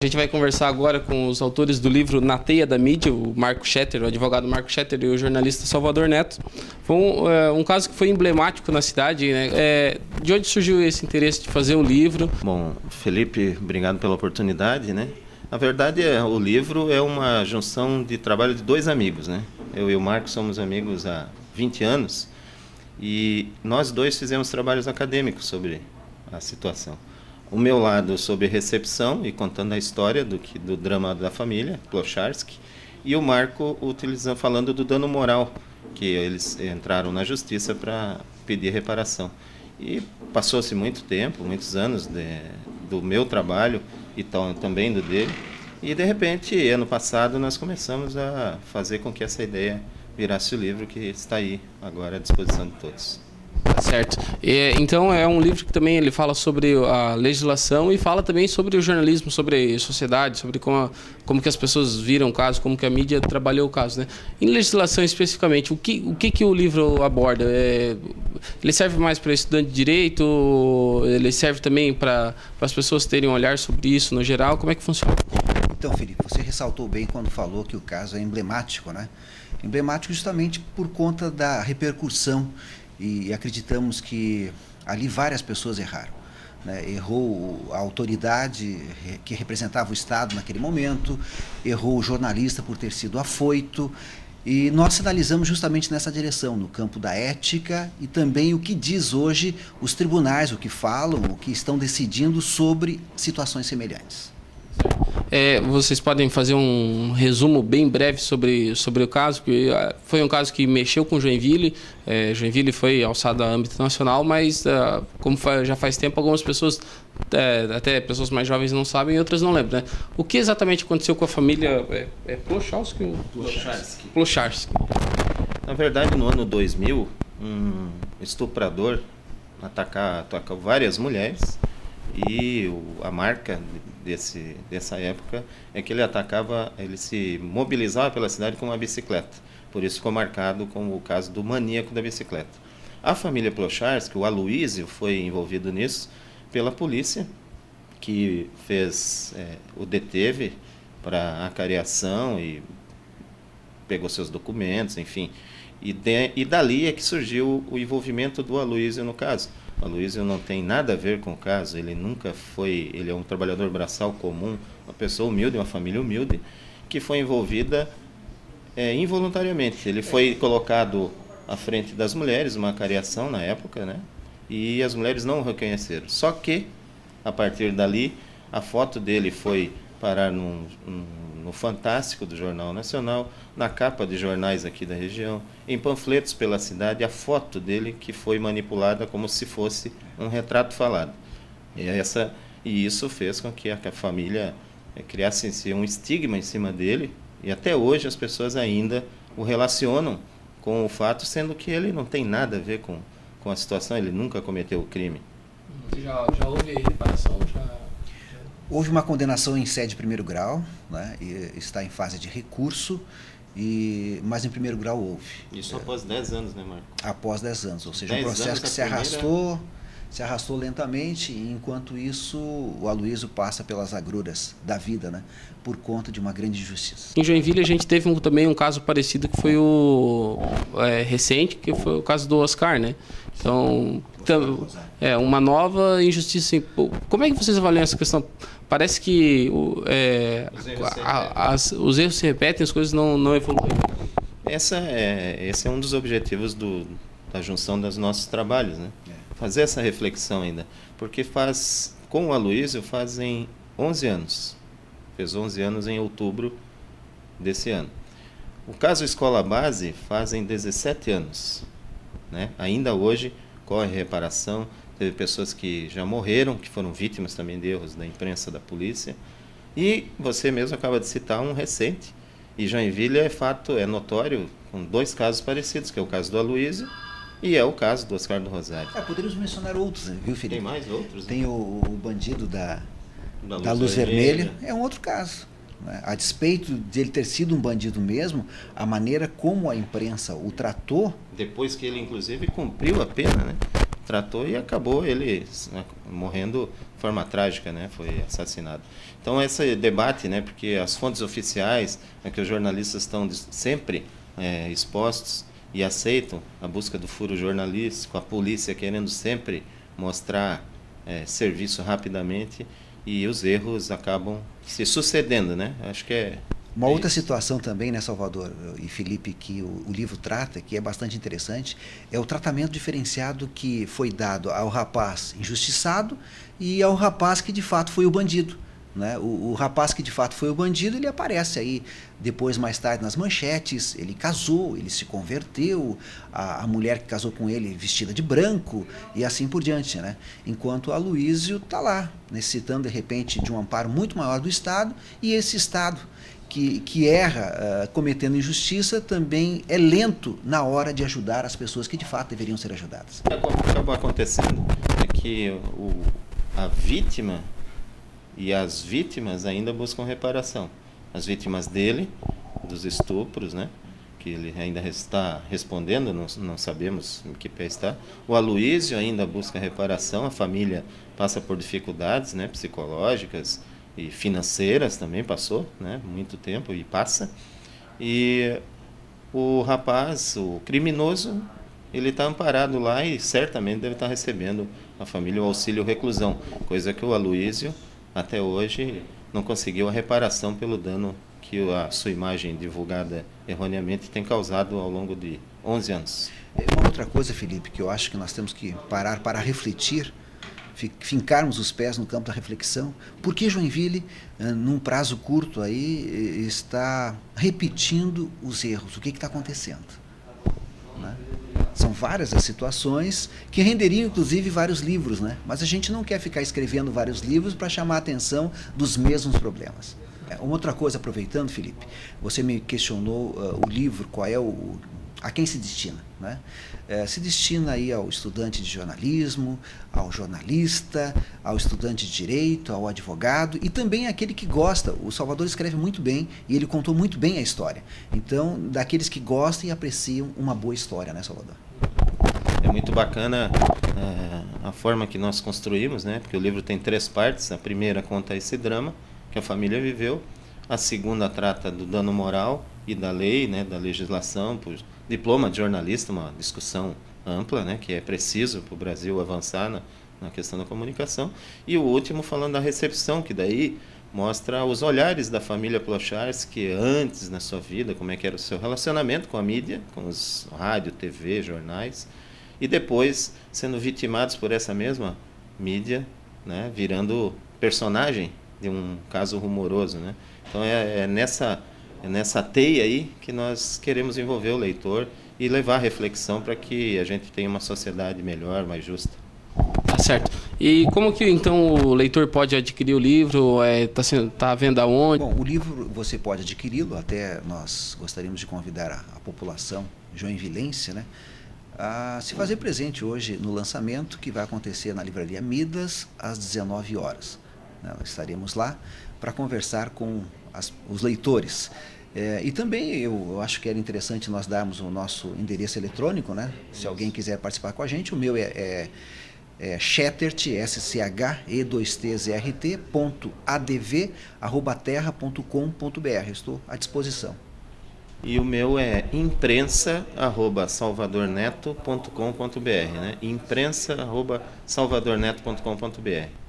A gente vai conversar agora com os autores do livro Na Teia da Mídia, o Marco Schetter, o advogado Marco Schetter e o jornalista Salvador Neto. Foi um caso que foi emblemático na cidade, né? De onde surgiu esse interesse de fazer o livro? Bom, Felipe, obrigado pela oportunidade, né? Na verdade, o livro é uma junção de trabalho de dois amigos, né? Eu e o Marco somos amigos há 20 anos e nós dois fizemos trabalhos acadêmicos sobre a situação. O meu lado sobre recepção e contando a história do drama da família, Plocharski, e o Marco falando do dano moral, que eles entraram na justiça para pedir reparação. E passou-se muito tempo, muitos anos do meu trabalho e também do dele, e de repente, ano passado, nós começamos a fazer com que essa ideia virasse o livro que está aí agora à disposição de todos. Certo. Então é um livro que também ele fala sobre a legislação e fala também sobre o jornalismo, sobre a sociedade, sobre como que as pessoas viram o caso, como que a mídia trabalhou o caso, né? Em legislação especificamente, o que o livro aborda? Ele serve mais para estudante de direito? Ele serve também para as pessoas terem um olhar sobre isso no geral? Como é que funciona? Então, Felipe, você ressaltou bem quando falou que o caso é emblemático, né? Emblemático justamente por conta da repercussão. E acreditamos que ali várias pessoas erraram, né? Errou a autoridade que representava o Estado naquele momento, errou o jornalista por ter sido afoito, e nós sinalizamos justamente nessa direção, no campo da ética e também o que diz hoje os tribunais, o que falam, o que estão decidindo sobre situações semelhantes. Vocês podem fazer um resumo bem breve sobre o caso, que foi um caso que mexeu com Joinville. Joinville foi alçado a âmbito nacional, mas como já faz tempo, algumas pessoas, até pessoas mais jovens não sabem e outras não lembram, né? O que exatamente aconteceu com a família Plocharski? Plocharski. Na verdade, no ano 2000, um estuprador atacou várias mulheres e a marca dessa época é que ele se mobilizava pela cidade com uma bicicleta. Por isso ficou marcado como o caso do maníaco da bicicleta. A família Plocharski, o Aloísio, foi envolvido nisso pela polícia, que o deteve para acariação e pegou seus documentos, enfim. E dali é que surgiu o envolvimento do Aloísio no caso. O Aloísio não tem nada a ver com o caso, ele é um trabalhador braçal comum, uma pessoa humilde, uma família humilde, que foi envolvida involuntariamente. Ele foi colocado à frente das mulheres, uma acariação na época, né? E as mulheres não o reconheceram. Só que, a partir dali, a foto dele foi parar no Fantástico do Jornal Nacional, na capa de jornais aqui da região, em panfletos pela cidade, a foto dele que foi manipulada como se fosse um retrato falado. E isso fez com que a família criasse em si um estigma em cima dele, e até hoje as pessoas ainda o relacionam com o fato, sendo que ele não tem nada a ver com a situação, ele nunca cometeu o crime. Já houve reparação? Houve uma condenação em sede de primeiro grau, né? E está em fase de recurso, mas em primeiro grau houve. Isso após 10 anos, né, Marco? Após 10 anos, ou seja, um processo que se arrastou lentamente, e enquanto isso o Aloísio passa pelas agruras da vida, né? Por conta de uma grande injustiça. Em Joinville a gente teve também um caso parecido que foi recente, que foi o caso do Oscar, né? Então, uma nova injustiça. Como é que vocês avaliam essa questão? Parece que os erros se repetem, as coisas não evoluem. Esse é um dos objetivos da junção dos nossos trabalhos, né? Fazer essa reflexão ainda. Porque com o Aloísio fazem 11 anos. Fez 11 anos em outubro desse ano. O caso Escola Base fazem 17 anos. Né? Ainda hoje corre reparação. Teve pessoas que já morreram, que foram vítimas também de erros da imprensa, da polícia. E você mesmo acaba de citar um recente. E Joinville é notório, com 2 casos parecidos, que é o caso do Aloísio e é o caso do Oscar do Rosário. Poderíamos mencionar outros, viu, Felipe? Tem mais outros? Tem né? o bandido da luz vermelha. É um outro caso. Né? A despeito de ele ter sido um bandido mesmo, a maneira como a imprensa o tratou... Depois que ele, inclusive, cumpriu a pena, né? tratou e acabou ele, né, morrendo de forma trágica, né? Foi assassinado. Então esse debate, né, porque as fontes oficiais, né, que os jornalistas estão sempre expostos e aceitam a busca do furo jornalístico, a polícia querendo sempre mostrar serviço rapidamente, e os erros acabam se sucedendo, né? Acho que uma outra situação também, né, Salvador e Felipe, que o livro trata, que é bastante interessante, é o tratamento diferenciado que foi dado ao rapaz injustiçado e ao rapaz que de fato foi o bandido. Né? O rapaz que de fato foi o bandido, ele aparece aí depois, mais tarde, nas manchetes. Ele casou, ele se converteu, a mulher que casou com ele vestida de branco e assim por diante, né? Enquanto a Aloísio está lá, necessitando de repente de um amparo muito maior do Estado, e esse Estado que erra cometendo injustiça também é lento na hora de ajudar as pessoas que de fato deveriam ser ajudadas. O que acabou acontecendo é que a vítima e as vítimas ainda buscam reparação. As vítimas dele, dos estupros, né, que ele ainda está respondendo, não sabemos em que pé está. O Aloísio ainda busca reparação, a família passa por dificuldades, né, psicológicas e financeiras também, passou, né, muito tempo e passa. E o rapaz, o criminoso, ele está amparado lá e certamente deve estar recebendo a família o auxílio reclusão, coisa que o Aloísio até hoje não conseguiu a reparação pelo dano que a sua imagem divulgada erroneamente tem causado ao longo de 11 anos. Uma outra coisa, Felipe, que eu acho que nós temos que parar para refletir, fincarmos os pés no campo da reflexão, por que Joinville, num prazo curto aí, está repetindo os erros? O que está acontecendo? Né? São várias as situações que renderiam, inclusive, vários livros, né? Mas a gente não quer ficar escrevendo vários livros para chamar a atenção dos mesmos problemas. Uma outra coisa, aproveitando, Felipe, você me questionou o livro, qual é a quem se destina, né? Se destina aí ao estudante de jornalismo, ao jornalista, ao estudante de direito, ao advogado e também àquele que gosta. O Salvador escreve muito bem e ele contou muito bem a história. Então, daqueles que gostam e apreciam uma boa história, né, Salvador? É muito bacana a forma que nós construímos, né? Porque o livro tem 3 partes. A primeira conta esse drama que a família viveu. A segunda trata do dano moral e da lei, né, da legislação, por diploma de jornalista, uma discussão ampla, né, que é preciso para o Brasil avançar na questão da comunicação. E o último falando da recepção, que daí mostra os olhares da família Plocharsky antes na sua vida, como é que era o seu relacionamento com a mídia, com os rádio, TV, jornais, e depois sendo vitimados por essa mesma mídia, né, virando personagem de um caso rumoroso, né? Então é nessa teia aí que nós queremos envolver o leitor e levar a reflexão para que a gente tenha uma sociedade melhor, mais justa. Tá certo. E como que então o leitor pode adquirir o livro? Tá à venda onde? Bom, o livro você pode adquiri-lo, até nós gostaríamos de convidar a população joinvilense, né, a se fazer presente hoje no lançamento que vai acontecer na Livraria Midas às 19 horas. Nós estaremos lá para conversar com os leitores. E também eu acho que era interessante nós darmos o nosso endereço eletrônico, né? Se alguém quiser participar com a gente, o meu é Schethert, SCHEDOISTZRT.adv@terra.com.br. Estou à disposição. E o meu é imprensa@salvadorneto.com.br, né? imprensa@salvadorneto.com.br.